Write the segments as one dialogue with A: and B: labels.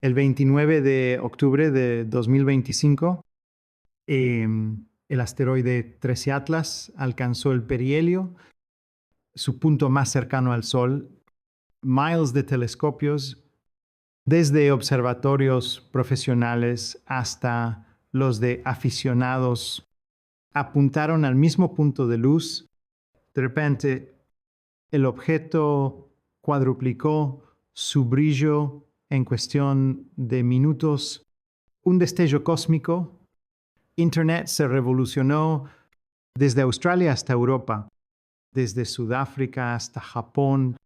A: El 29 de octubre de 2025, el asteroide 13 Atlas alcanzó el perihelio, su punto más cercano al Sol. Miles de telescopios, desde observatorios profesionales hasta los de aficionados, apuntaron al mismo punto de luz. De repente, el objeto cuadruplicó su brillo en cuestión de minutos. Un destello cósmico. Internet se revolucionó desde Australia hasta Europa, desde Sudáfrica hasta Japón.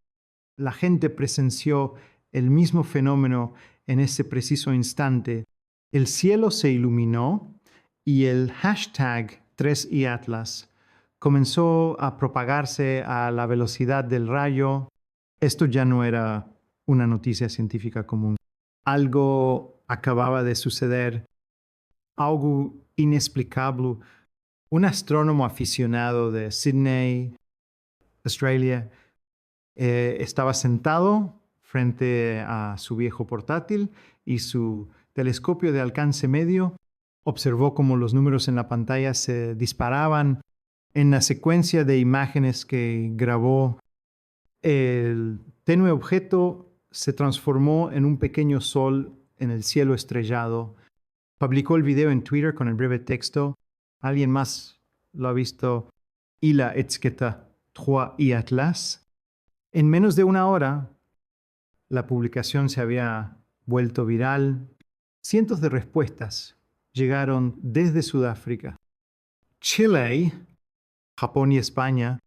A: La gente presenció el mismo fenómeno en ese preciso instante. El cielo se iluminó y el hashtag 3iAtlas comenzó a propagarse a la velocidad del rayo. Esto ya no era una noticia científica común. Algo acababa de suceder, algo inexplicable. Un astrónomo aficionado de Sydney, Australia, estaba sentado frente a su viejo portátil y su telescopio de alcance medio. Observó cómo los números en la pantalla se disparaban en la secuencia de imágenes que grabó. El tenue objeto se transformó en un pequeño sol en el cielo estrellado. Publicó el video en Twitter con el breve texto. ¿Alguien más lo ha visto? Y la etiqueta 3iAtlas. En menos de una hora, la publicación se había vuelto viral. Cientos de respuestas llegaron desde Sudáfrica, Chile, Japón y España.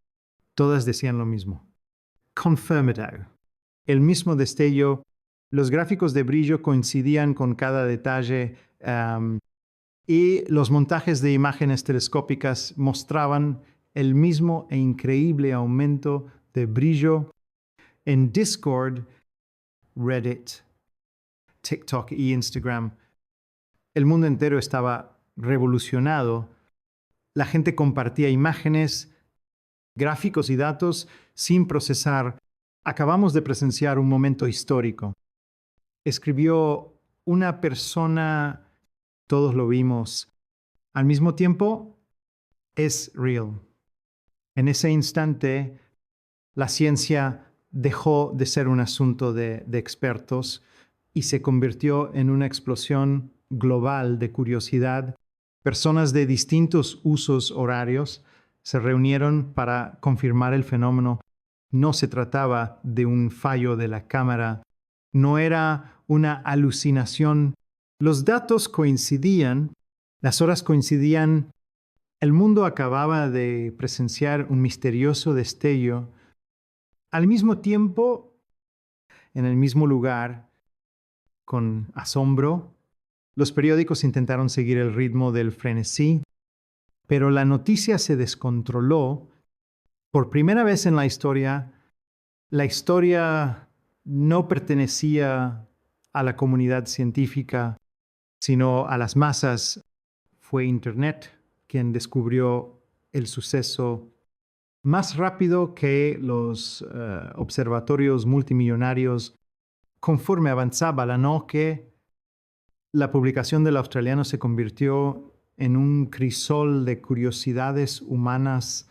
A: Todas decían lo mismo. Confirmado. El mismo destello. Los gráficos de brillo coincidían con cada detalle y los montajes de imágenes telescópicas mostraban el mismo e increíble aumento de brillo. En Discord, Reddit, TikTok y Instagram, el mundo entero estaba revolucionado. La gente compartía imágenes, gráficos y datos sin procesar. Acabamos de presenciar un momento histórico. Escribió una persona, todos lo vimos. Al mismo tiempo, es real. En ese instante, la ciencia dejó de ser un asunto de expertos y se convirtió en una explosión global de curiosidad. Personas de distintos usos horarios se reunieron para confirmar el fenómeno. No se trataba de un fallo de la cámara, no era una alucinación. Los datos coincidían, las horas coincidían. El mundo acababa de presenciar un misterioso destello. Al mismo tiempo, en el mismo lugar, con asombro, los periódicos intentaron seguir el ritmo del frenesí, pero la noticia se descontroló. Por primera vez en la historia no pertenecía a la comunidad científica, sino a las masas. Fue Internet quien descubrió el suceso más rápido que los observatorios multimillonarios. Conforme avanzaba la noche, la publicación del australiano se convirtió en un crisol de curiosidades humanas,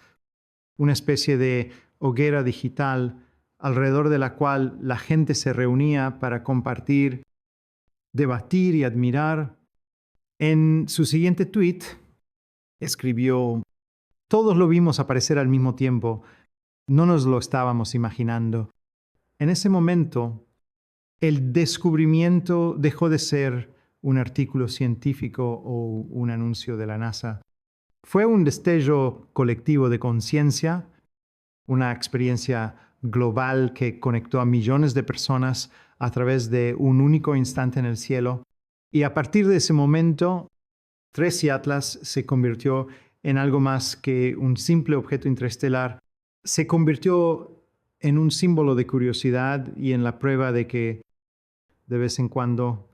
A: una especie de hoguera digital alrededor de la cual la gente se reunía para compartir, debatir y admirar. En su siguiente tweet escribió: todos lo vimos aparecer al mismo tiempo. No nos lo estábamos imaginando. En ese momento, el descubrimiento dejó de ser un artículo científico o un anuncio de la NASA. Fue un destello colectivo de conciencia, una experiencia global que conectó a millones de personas a través de un único instante en el cielo. Y a partir de ese momento, 3iAtlas se convirtió en algo más que un simple objeto interestelar. Se convirtió en un símbolo de curiosidad y en la prueba de que, de vez en cuando,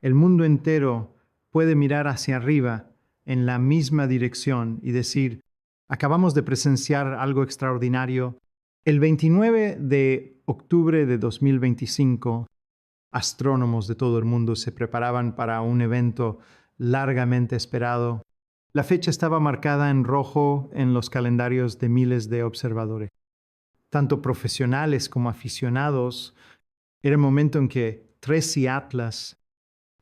A: el mundo entero puede mirar hacia arriba en la misma dirección y decir: acabamos de presenciar algo extraordinario. El 29 de octubre de 2025, astrónomos de todo el mundo se preparaban para un evento largamente esperado. La fecha estaba marcada en rojo en los calendarios de miles de observadores. Tanto profesionales como aficionados, era el momento en que Tracy Atlas,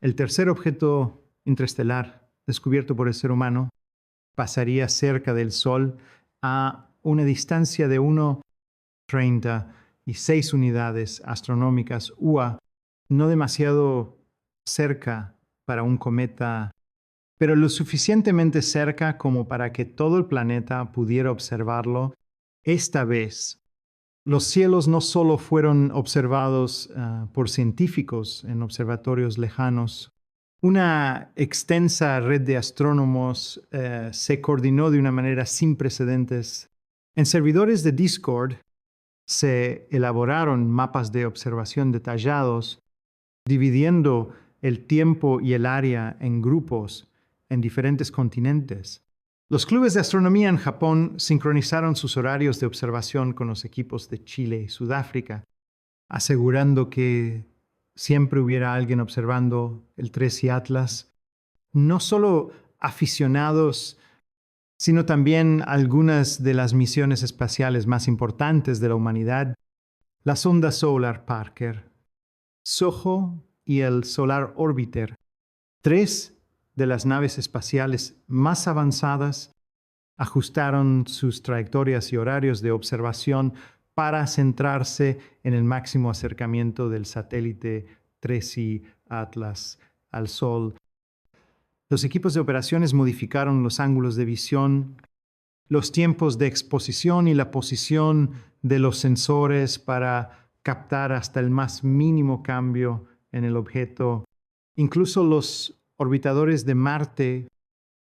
A: el tercer objeto interestelar descubierto por el ser humano, pasaría cerca del Sol a una distancia de 1,36 unidades astronómicas UA, no demasiado cerca para un cometa, pero lo suficientemente cerca como para que todo el planeta pudiera observarlo. Esta vez, los cielos no solo fueron observados por científicos en observatorios lejanos. Una extensa red de astrónomos se coordinó de una manera sin precedentes. En servidores de Discord se elaboraron mapas de observación detallados, dividiendo el tiempo y el área en grupos en diferentes continentes. Los clubes de astronomía en Japón sincronizaron sus horarios de observación con los equipos de Chile y Sudáfrica, asegurando que siempre hubiera alguien observando el Tracy Atlas. No solo aficionados, sino también algunas de las misiones espaciales más importantes de la humanidad, la sonda Solar Parker, SOHO y el Solar Orbiter, tres de las naves espaciales más avanzadas, ajustaron sus trayectorias y horarios de observación para centrarse en el máximo acercamiento del satélite Tracy Atlas al Sol. Los equipos de operaciones modificaron los ángulos de visión, los tiempos de exposición y la posición de los sensores para captar hasta el más mínimo cambio en el objeto. Incluso los orbitadores de Marte,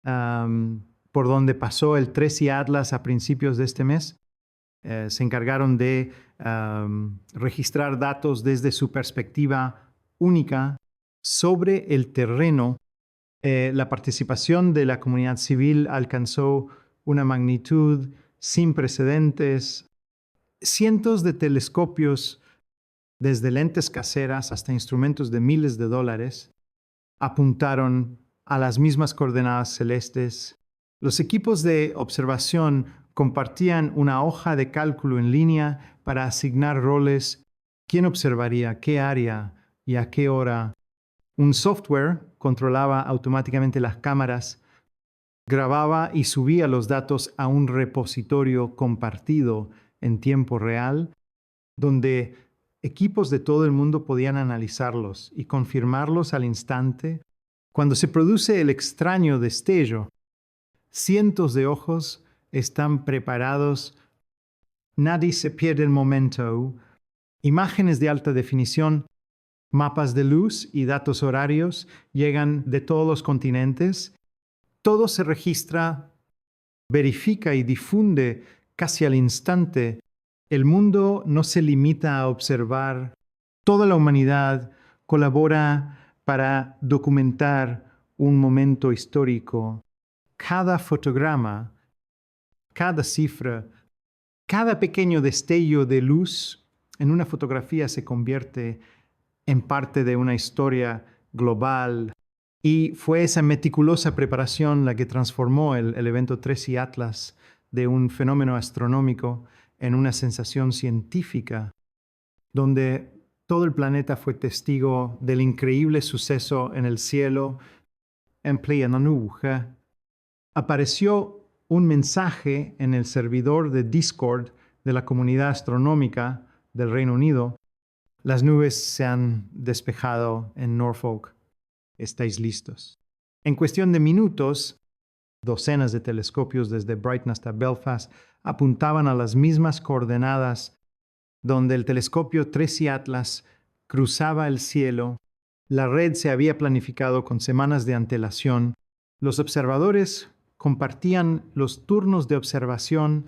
A: por donde pasó el Tracy Atlas a principios de este mes, se encargaron de registrar datos desde su perspectiva única sobre el terreno. La participación de la comunidad civil alcanzó una magnitud sin precedentes. Cientos de telescopios, desde lentes caseras hasta instrumentos de miles de dólares, apuntaron a las mismas coordenadas celestes. Los equipos de observación compartían una hoja de cálculo en línea para asignar roles, quién observaría qué área y a qué hora. Un software controlaba automáticamente las cámaras, grababa y subía los datos a un repositorio compartido en tiempo real, donde equipos de todo el mundo podían analizarlos y confirmarlos al instante. Cuando se produce el extraño destello, cientos de ojos están preparados, nadie se pierde el momento. Imágenes de alta definición, mapas de luz y datos horarios llegan de todos los continentes. Todo se registra, verifica y difunde casi al instante. El mundo no se limita a observar. Toda la humanidad colabora para documentar un momento histórico. Cada fotograma, cada cifra, cada pequeño destello de luz en una fotografía se convierte en parte de una historia global. Y fue esa meticulosa preparación la que transformó el evento Tracy Atlas de un fenómeno astronómico en una sensación científica, donde todo el planeta fue testigo del increíble suceso en el cielo. En plena nube apareció un mensaje en el servidor de Discord de la comunidad astronómica del Reino Unido. Las nubes se han despejado en Norfolk. ¿Estáis listos? En cuestión de minutos, docenas de telescopios desde Brighton hasta Belfast apuntaban a las mismas coordenadas donde el telescopio Tracy Atlas cruzaba el cielo. La red se había planificado con semanas de antelación. Los observadores compartían los turnos de observación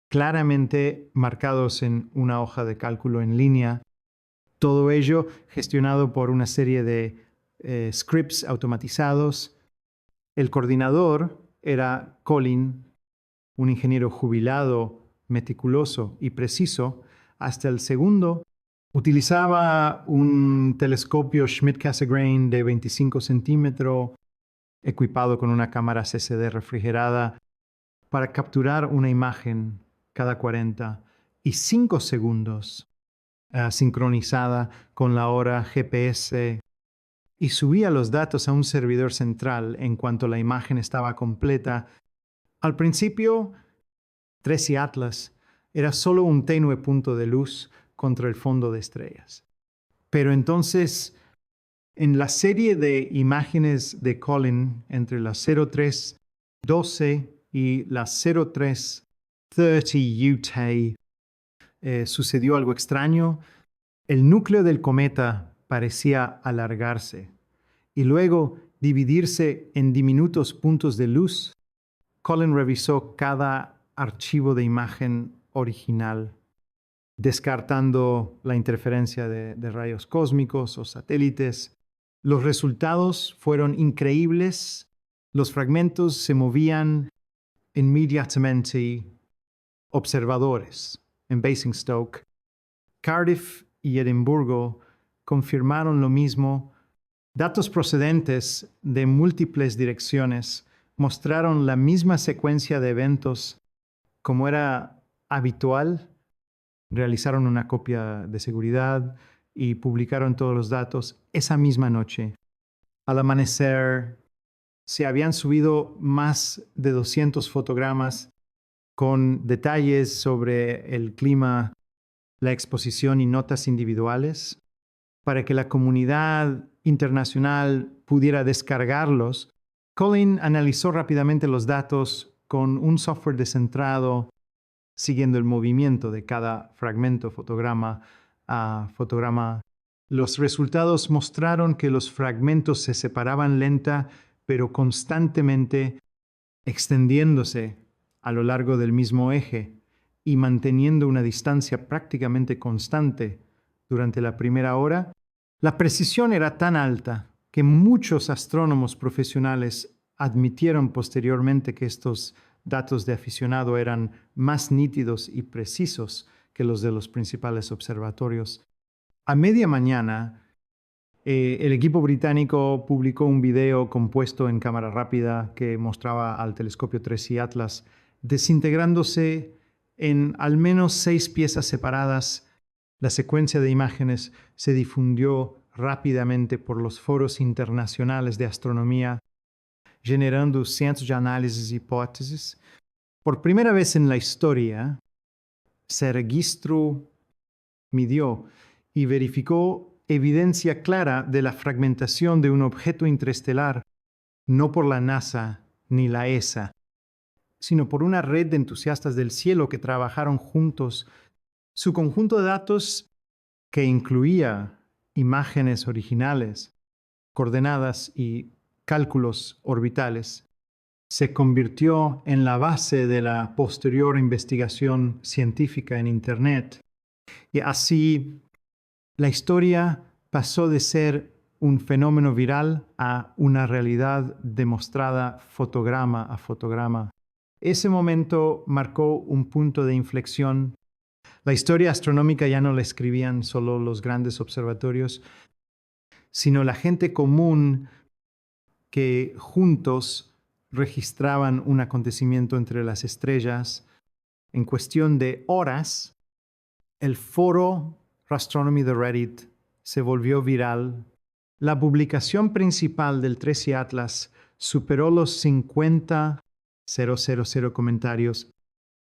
A: claramente marcados en una hoja de cálculo en línea. Todo ello gestionado por una serie de scripts automatizados. El coordinador era Colin, un ingeniero jubilado, meticuloso y preciso. Hasta el segundo Utilizaba un telescopio Schmidt-Cassegrain de 25 centímetros, equipado con una cámara CCD refrigerada, para capturar una imagen cada 45 segundos, sincronizada con la hora GPS, y subía los datos a un servidor central en cuanto la imagen estaba completa. Al principio, Tracy Atlas era solo un tenue punto de luz contra el fondo de estrellas. Pero entonces, en la serie de imágenes de Colin entre las 0312 y las 0330 UT, sucedió algo extraño. El núcleo del cometa parecía alargarse y luego dividirse en diminutos puntos de luz. Colin revisó cada archivo de imagen original, descartando la interferencia de rayos cósmicos o satélites. Los resultados fueron increíbles. Los fragmentos se movían inmediatamente. Observadores en Basingstoke, Cardiff y Edimburgo confirmaron lo mismo. Datos procedentes de múltiples direcciones mostraron la misma secuencia de eventos como era habitual. Realizaron una copia de seguridad y publicaron todos los datos esa misma noche. Al amanecer, se habían subido más de 200 fotogramas con detalles sobre el clima, la exposición y notas individuales para que la comunidad internacional pudiera descargarlos. Colin analizó rápidamente los datos con un software descentrado, siguiendo el movimiento de cada fragmento fotograma a fotograma. Los resultados mostraron que los fragmentos se separaban lenta, pero constantemente, extendiéndose a lo largo del mismo eje y manteniendo una distancia prácticamente constante durante la primera hora. La precisión era tan alta que muchos astrónomos profesionales admitieron posteriormente que estos datos de aficionado eran más nítidos y precisos que los de los principales observatorios. A media mañana, el equipo británico publicó un video compuesto en cámara rápida que mostraba al telescopio Tracy Atlas desintegrándose en al menos 6 piezas separadas. La secuencia de imágenes se difundió rápidamente por los foros internacionales de astronomía, generando cientos de análisis y hipótesis. Por primera vez en la historia, se registró, midió y verificó evidencia clara de la fragmentación de un objeto interestelar, no por la NASA ni la ESA, sino por una red de entusiastas del cielo que trabajaron juntos. Su conjunto de datos, que incluía imágenes originales, coordenadas y cálculos orbitales, se convirtió en la base de la posterior investigación científica en Internet. Y así, la historia pasó de ser un fenómeno viral a una realidad demostrada fotograma a fotograma. Ese momento marcó un punto de inflexión. La historia astronómica ya no la escribían solo los grandes observatorios, sino la gente común que juntos registraban un acontecimiento entre las estrellas. En cuestión de horas, el foro Rastronomy de Reddit se volvió viral. La publicación principal del Tracy Atlas superó los 50,000 comentarios,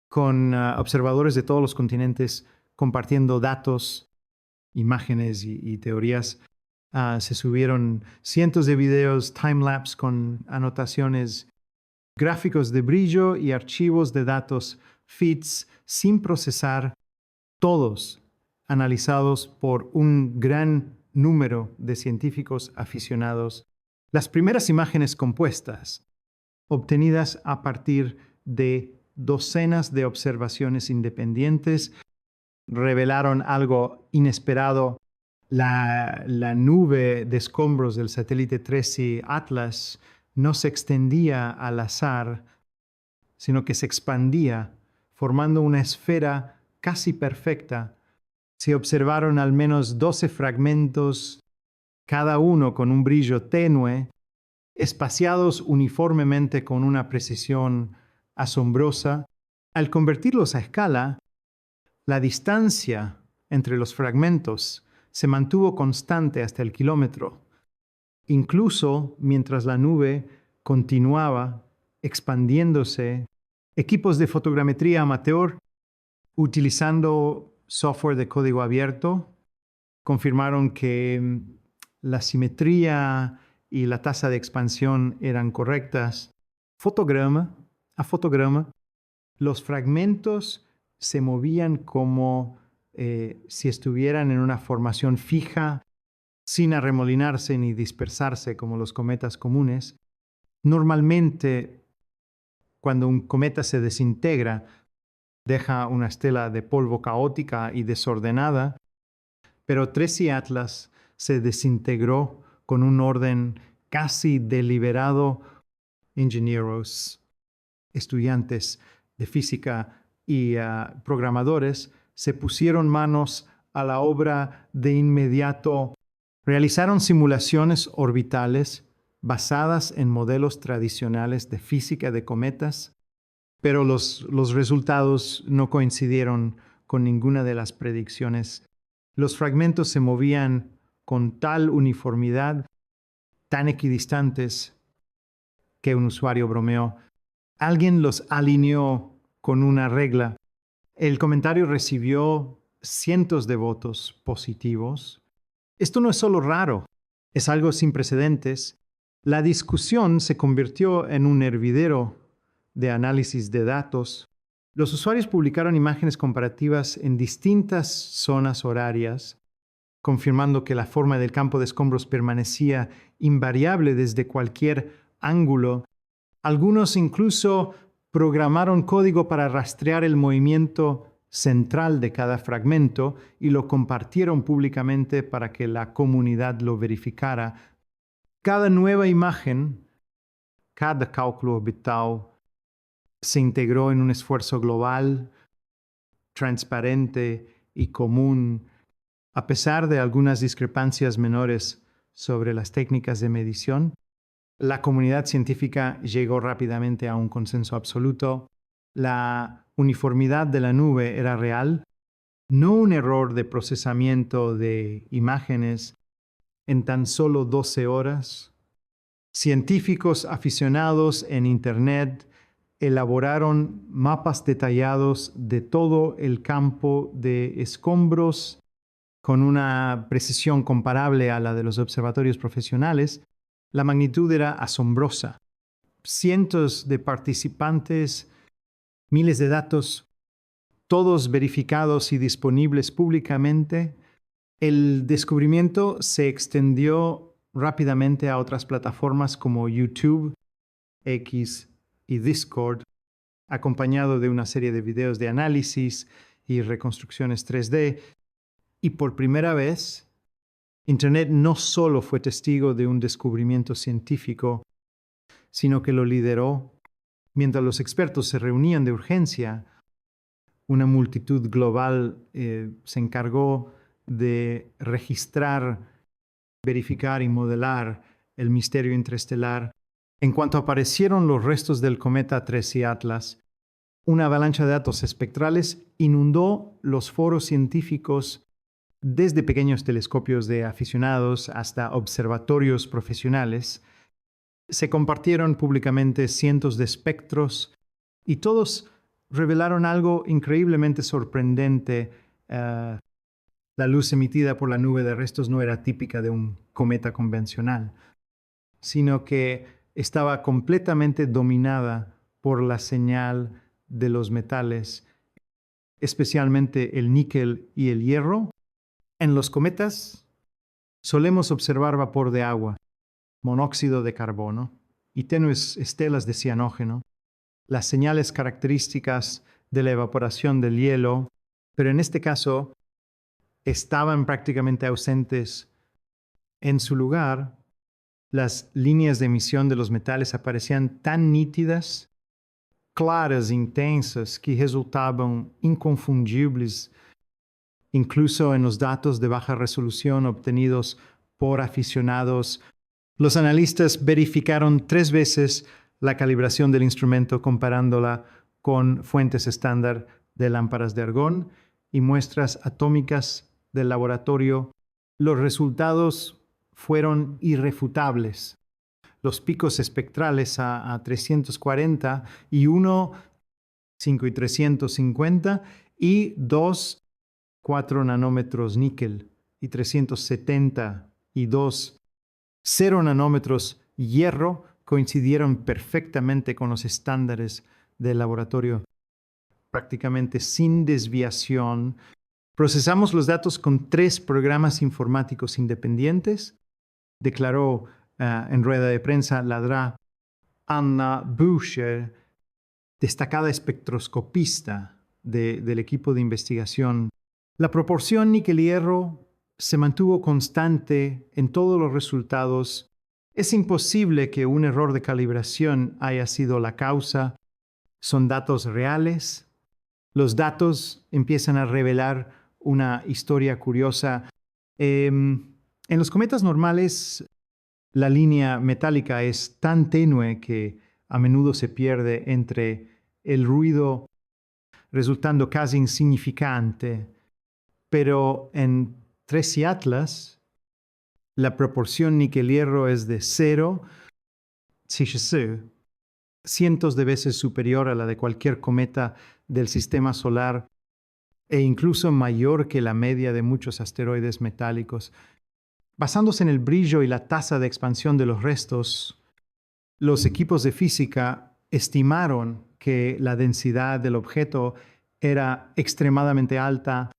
A: con observadores de todos los continentes compartiendo datos, imágenes y teorías. Se subieron cientos de videos time-lapse con anotaciones, gráficos de brillo y archivos de datos, feeds sin procesar, todos analizados por un gran número de científicos aficionados. Las primeras imágenes compuestas, obtenidas a partir de docenas de observaciones independientes, revelaron algo inesperado. La nube de escombros del satélite Tracy Atlas no se extendía al azar, sino que se expandía, formando una esfera casi perfecta. Se observaron al menos 12 fragmentos, cada uno con un brillo tenue, espaciados uniformemente con una precisión asombrosa. Al convertirlos a escala, la distancia entre los fragmentos se mantuvo constante hasta el kilómetro, incluso mientras la nube continuaba expandiéndose. Equipos de fotogrametría amateur, utilizando software de código abierto, confirmaron que la simetría y la tasa de expansión eran correctas. Fotograma a fotograma, los fragmentos se movían como si estuvieran en una formación fija, sin arremolinarse ni dispersarse como los cometas comunes. Normalmente, cuando un cometa se desintegra, deja una estela de polvo caótica y desordenada, pero Tracy Atlas se desintegró con un orden casi deliberado. Ingenieros, estudiantes de física y programadores se pusieron manos a la obra de inmediato. Realizaron simulaciones orbitales basadas en modelos tradicionales de física de cometas, pero los resultados no coincidieron con ninguna de las predicciones. Los fragmentos se movían con tal uniformidad, tan equidistantes, que un usuario bromeó: alguien los alineó con una regla. El comentario recibió cientos de votos positivos. Esto no es solo raro, es algo sin precedentes. La discusión se convirtió en un hervidero de análisis de datos. Los usuarios publicaron imágenes comparativas en distintas zonas horarias, confirmando que la forma del campo de escombros permanecía invariable desde cualquier ángulo. Algunos incluso programaron código para rastrear el movimiento central de cada fragmento y lo compartieron públicamente para que la comunidad lo verificara. Cada nueva imagen, cada cálculo orbital, se integró en un esfuerzo global, transparente y común. A pesar de algunas discrepancias menores sobre las técnicas de medición, la comunidad científica llegó rápidamente a un consenso absoluto. La uniformidad de la nube era real, no un error de procesamiento de imágenes en tan solo 12 horas. Científicos aficionados en Internet elaboraron mapas detallados de todo el campo de escombros con una precisión comparable a la de los observatorios profesionales. La magnitud era asombrosa. Cientos de participantes, miles de datos, todos verificados y disponibles públicamente. El descubrimiento se extendió rápidamente a otras plataformas como YouTube, X y Discord, acompañado de una serie de videos de análisis y reconstrucciones 3D. Y por primera vez, Internet no solo fue testigo de un descubrimiento científico, sino que lo lideró. Mientras los expertos se reunían de urgencia, una multitud global se encargó de registrar, verificar y modelar el misterio interestelar. En cuanto aparecieron los restos del cometa Tracy Atlas, una avalancha de datos espectrales inundó los foros científicos, desde pequeños telescopios de aficionados hasta observatorios profesionales. Se compartieron públicamente cientos de espectros y todos revelaron algo increíblemente sorprendente. La luz emitida por la nube de restos no era típica de un cometa convencional, sino que estaba completamente dominada por la señal de los metales, especialmente el níquel y el hierro. En los cometas solemos observar vapor de agua, monóxido de carbono y tenues estelas de cianógeno, las señales características de la evaporación del hielo, pero en este caso estaban prácticamente ausentes. En su lugar, las líneas de emisión de los metales aparecían tan nítidas, claras e intensas, que resultaban inconfundíveis. incluso en los datos de baja resolución obtenidos por aficionados. Los analistas verificaron 3 veces la calibración del instrumento comparándola con fuentes estándar de lámparas de argón y muestras atómicas del laboratorio. Los resultados fueron irrefutables. Los picos espectrales a 340 y 1, 5 y 350 y 2, 4 nanómetros níquel y 372, 0 nanómetros hierro coincidieron perfectamente con los estándares del laboratorio, prácticamente sin desviación. Procesamos los datos con 3 programas informáticos independientes, declaró en rueda de prensa la DRA Anna Büscher, destacada espectroscopista del equipo de investigación. La proporción níquel-hierro se mantuvo constante en todos los resultados. Es imposible que un error de calibración haya sido la causa. Son datos reales. Los datos empiezan a revelar una historia curiosa. En los cometas normales, la línea metálica es tan tenue que a menudo se pierde entre el ruido, resultando casi insignificante. Pero en Tracy Atlas, la proporción níquel-hierro es de 0, cientos de veces superior a la de cualquier cometa del sistema solar e incluso mayor que la media de muchos asteroides metálicos. Basándose en el brillo y la tasa de expansión de los restos, los equipos de física estimaron que la densidad del objeto era extremadamente alta,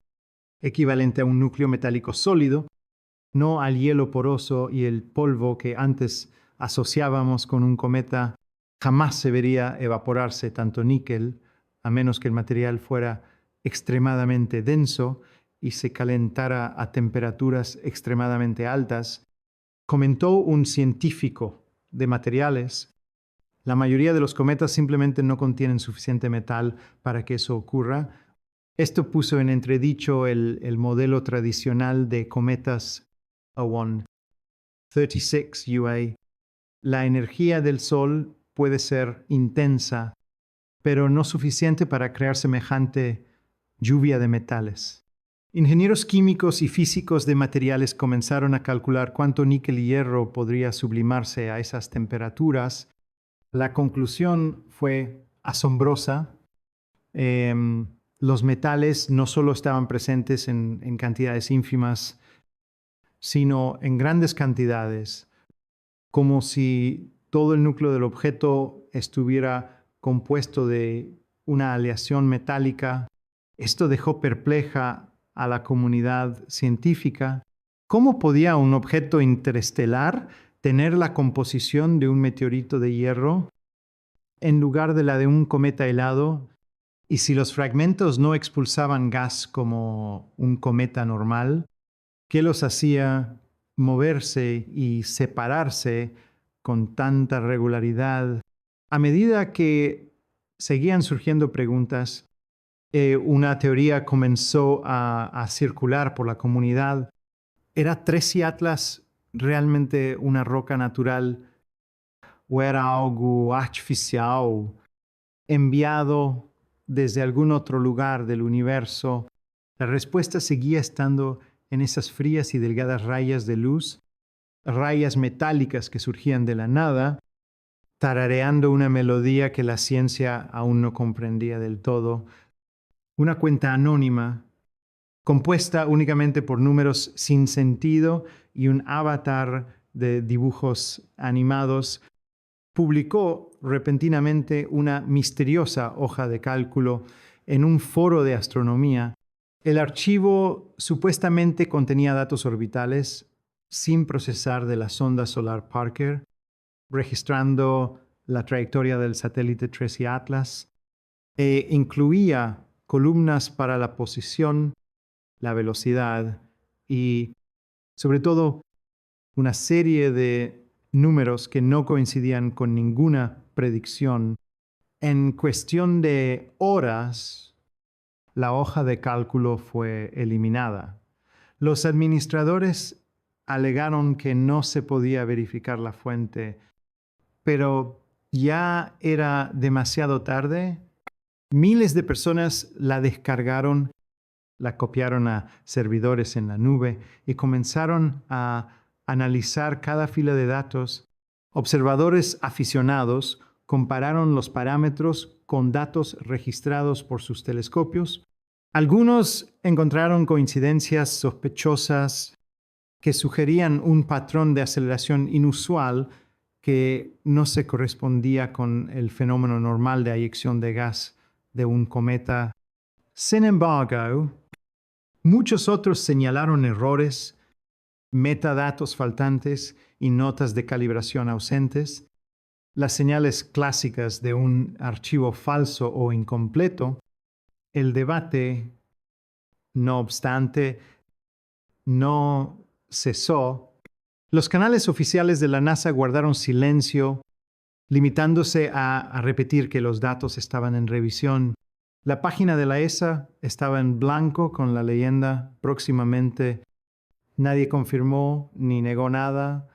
A: equivalente a un núcleo metálico sólido, no al hielo poroso y el polvo que antes asociábamos con un cometa. Jamás se vería evaporarse tanto níquel, a menos que el material fuera extremadamente denso y se calentara a temperaturas extremadamente altas. Comentó un científico de materiales: la mayoría de los cometas simplemente no contienen suficiente metal para que eso ocurra. Esto puso en entredicho el modelo tradicional de cometas A1 36 UA. La energía del Sol puede ser intensa, pero no suficiente para crear semejante lluvia de metales. Ingenieros químicos y físicos de materiales comenzaron a calcular cuánto níquel y hierro podría sublimarse a esas temperaturas. La conclusión fue asombrosa. Los metales no solo estaban presentes en cantidades ínfimas, sino en grandes cantidades, como si todo el núcleo del objeto estuviera compuesto de una aleación metálica. Esto dejó perpleja a la comunidad científica. ¿Cómo podía un objeto interestelar tener la composición de un meteorito de hierro en lugar de la de un cometa helado? Y si los fragmentos no expulsaban gas como un cometa normal, ¿qué los hacía moverse y separarse con tanta regularidad? A medida que seguían surgiendo preguntas, una teoría comenzó a circular por la comunidad. ¿Era Tracy Atlas realmente una roca natural o era algo artificial enviado desde algún otro lugar del universo? La respuesta seguía estando en esas frías y delgadas rayas de luz, rayas metálicas que surgían de la nada, tarareando una melodía que la ciencia aún no comprendía del todo. Una cuenta anónima, compuesta únicamente por números sin sentido y un avatar de dibujos animados, publicó repentinamente una misteriosa hoja de cálculo en un foro de astronomía. El archivo supuestamente contenía datos orbitales sin procesar de la sonda solar Parker, registrando la trayectoria del satélite Tracy Atlas, e incluía columnas para la posición, la velocidad y, sobre todo, una serie de números que no coincidían con ninguna predicción. En cuestión de horas, la hoja de cálculo fue eliminada. Los administradores alegaron que no se podía verificar la fuente, pero ya era demasiado tarde. Miles de personas la descargaron, la copiaron a servidores en la nube y comenzaron a analizar cada fila de datos. Observadores aficionados compararon los parámetros con datos registrados por sus telescopios. Algunos encontraron coincidencias sospechosas que sugerían un patrón de aceleración inusual que no se correspondía con el fenómeno normal de eyección de gas de un cometa. Sin embargo, muchos otros señalaron errores, metadatos faltantes y notas de calibración ausentes, las señales clásicas de un archivo falso o incompleto. El debate, no obstante, no cesó. Los canales oficiales de la NASA guardaron silencio, limitándose a repetir que los datos estaban en revisión. La página de la ESA estaba en blanco con la leyenda próximamente. Nadie confirmó ni negó nada.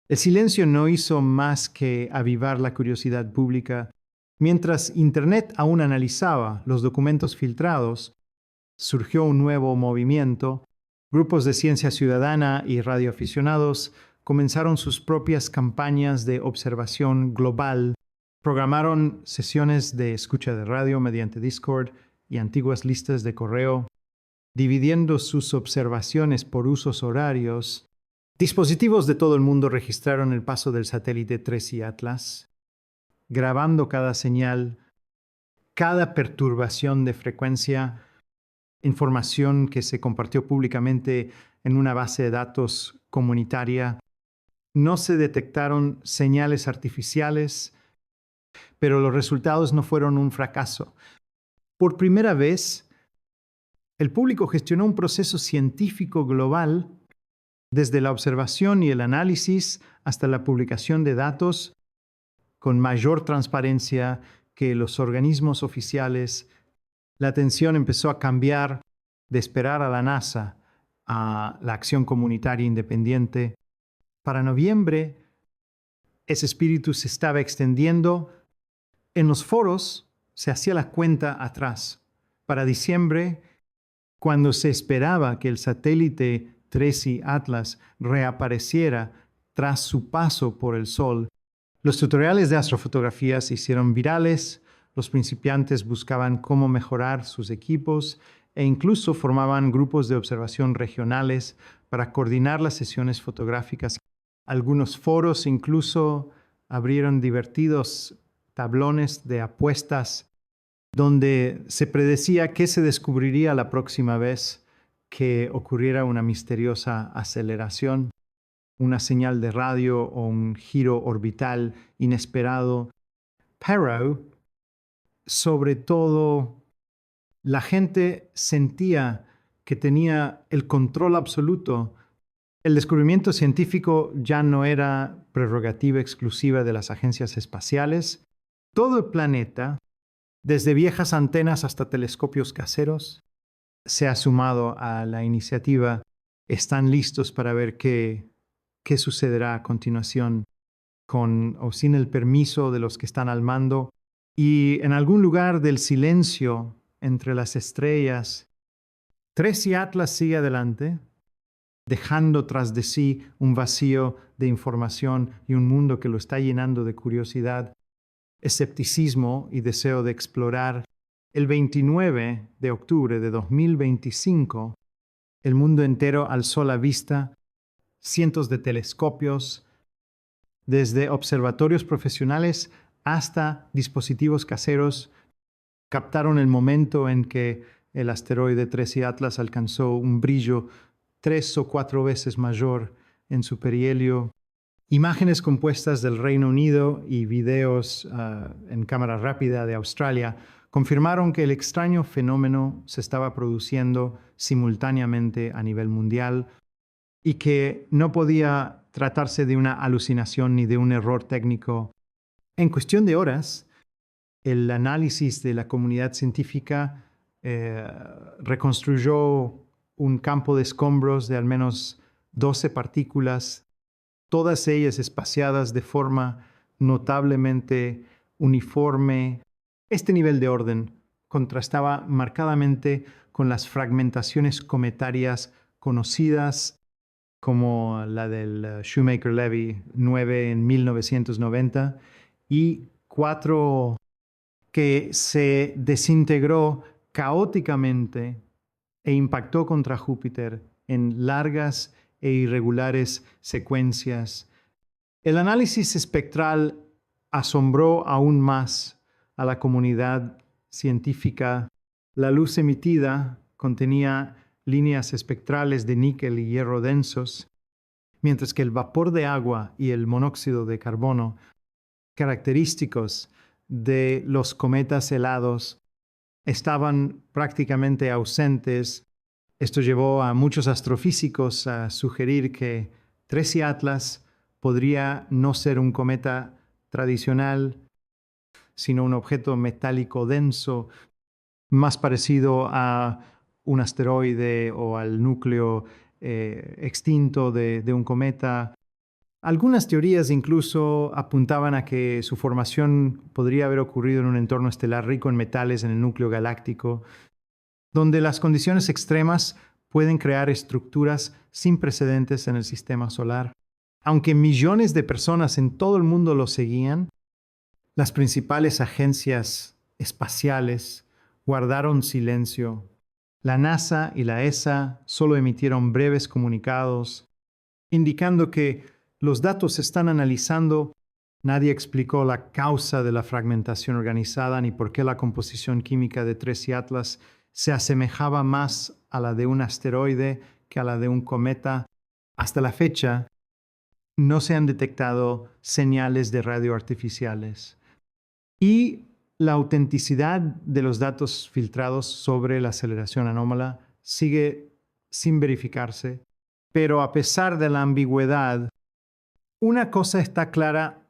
A: El silencio no hizo más que avivar la curiosidad pública. Mientras Internet aún analizaba los documentos filtrados, surgió un nuevo movimiento. Grupos de ciencia ciudadana y radioaficionados comenzaron sus propias campañas de observación global. Programaron sesiones de escucha de radio mediante Discord y antiguas listas de correo, dividiendo sus observaciones por usos horarios. Dispositivos de todo el mundo registraron el paso del satélite Tracy Atlas, grabando cada señal, cada perturbación de frecuencia, información que se compartió públicamente en una base de datos comunitaria. No se detectaron señales artificiales, pero los resultados no fueron un fracaso. Por primera vez, el público gestionó un proceso científico global, desde la observación y el análisis hasta la publicación de datos, con mayor transparencia que los organismos oficiales. La atención empezó a cambiar de esperar a la NASA a la acción comunitaria independiente. Para noviembre, ese espíritu se estaba extendiendo. En los foros se hacía la cuenta atrás. Para diciembre, cuando se esperaba que el satélite Tracy Atlas reapareciera tras su paso por el Sol, los tutoriales de astrofotografía se hicieron virales. Los principiantes buscaban cómo mejorar sus equipos e incluso formaban grupos de observación regionales para coordinar las sesiones fotográficas. Algunos foros incluso abrieron divertidos tablones de apuestas donde se predecía qué se descubriría la próxima vez que ocurriera una misteriosa aceleración, una señal de radio o un giro orbital inesperado. Pero, sobre todo, la gente sentía que tenía el control absoluto. El descubrimiento científico ya no era prerrogativa exclusiva de las agencias espaciales. Todo el planeta, desde viejas antenas hasta telescopios caseros, se ha sumado a la iniciativa. Están listos para ver qué sucederá a continuación, con o sin el permiso de los que están al mando. Y en algún lugar del silencio entre las estrellas, Tracy Atlas sigue adelante, dejando tras de sí un vacío de información y un mundo que lo está llenando de curiosidad, escepticismo y deseo de explorar. El 29 de octubre de 2025, el mundo entero alzó la vista. Cientos de telescopios, desde observatorios profesionales hasta dispositivos caseros, captaron el momento en que el asteroide Tracy Atlas alcanzó un brillo 3 o 4 veces mayor en su perihelio. Imágenes compuestas del Reino Unido y videos en cámara rápida de Australia confirmaron que el extraño fenómeno se estaba produciendo simultáneamente a nivel mundial y que no podía tratarse de una alucinación ni de un error técnico. En cuestión de horas, el análisis de la comunidad científica reconstruyó un campo de escombros de al menos 12 partículas, todas ellas espaciadas de forma notablemente uniforme. Este nivel de orden contrastaba marcadamente con las fragmentaciones cometarias conocidas como la del Shoemaker-Levy 9 en 1990 y 4 que se desintegró caóticamente e impactó contra Júpiter en largas e irregulares secuencias. El análisis espectral asombró aún más a la comunidad científica. La luz emitida contenía líneas espectrales de níquel y hierro densos, mientras que el vapor de agua y el monóxido de carbono, característicos de los cometas helados, estaban prácticamente ausentes. Esto llevó a muchos astrofísicos a sugerir que Tracy Atlas podría no ser un cometa tradicional, sino un objeto metálico denso, más parecido a un asteroide o al núcleo extinto de un cometa. Algunas teorías incluso apuntaban a que su formación podría haber ocurrido en un entorno estelar rico en metales en el núcleo galáctico, donde las condiciones extremas pueden crear estructuras sin precedentes en el sistema solar. Aunque millones de personas en todo el mundo lo seguían, las principales agencias espaciales guardaron silencio. La NASA y la ESA solo emitieron breves comunicados, indicando que los datos se están analizando. Nadie explicó la causa de la fragmentación organizada ni por qué la composición química de Tracy Atlas se asemejaba más a la de un asteroide que a la de un cometa. Hasta la fecha, no se han detectado señales de radio artificiales. Y la autenticidad de los datos filtrados sobre la aceleración anómala sigue sin verificarse, pero a pesar de la ambigüedad, una cosa está clara,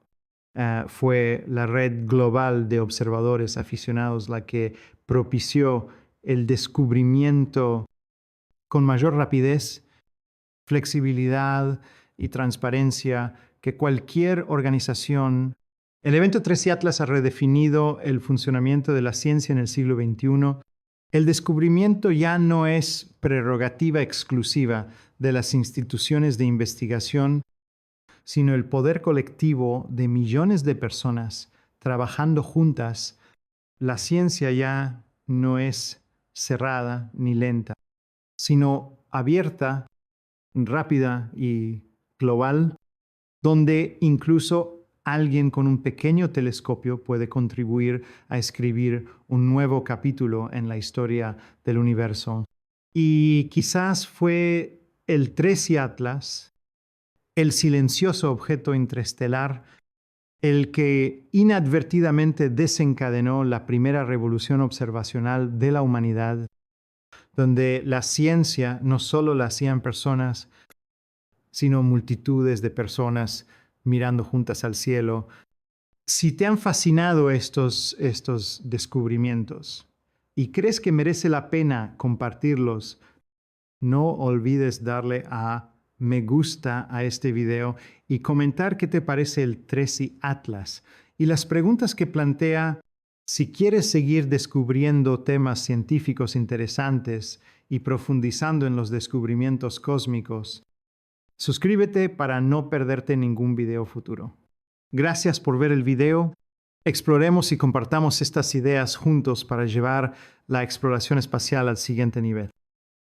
A: fue la red global de observadores aficionados la que propició el descubrimiento con mayor rapidez, flexibilidad y transparencia que cualquier organización. El evento Tracy Atlas ha redefinido el funcionamiento de la ciencia en el siglo XXI. El descubrimiento ya no es prerrogativa exclusiva de las instituciones de investigación, sino el poder colectivo de millones de personas trabajando juntas. La ciencia ya no es cerrada ni lenta, sino abierta, rápida y global, donde incluso alguien con un pequeño telescopio puede contribuir a escribir un nuevo capítulo en la historia del universo. Y quizás fue el Tracy Atlas, el silencioso objeto interestelar, el que inadvertidamente desencadenó la primera revolución observacional de la humanidad, donde la ciencia no solo la hacían personas, sino multitudes de personas mirando juntas al cielo. Si te han fascinado estos descubrimientos y crees que merece la pena compartirlos, no olvides darle a me gusta a este video y comentar qué te parece el Tracy Atlas y las preguntas que plantea. Si quieres seguir descubriendo temas científicos interesantes y profundizando en los descubrimientos cósmicos, suscríbete para no perderte ningún video futuro. Gracias por ver el video. Exploremos y compartamos estas ideas juntos para llevar la exploración espacial al siguiente nivel.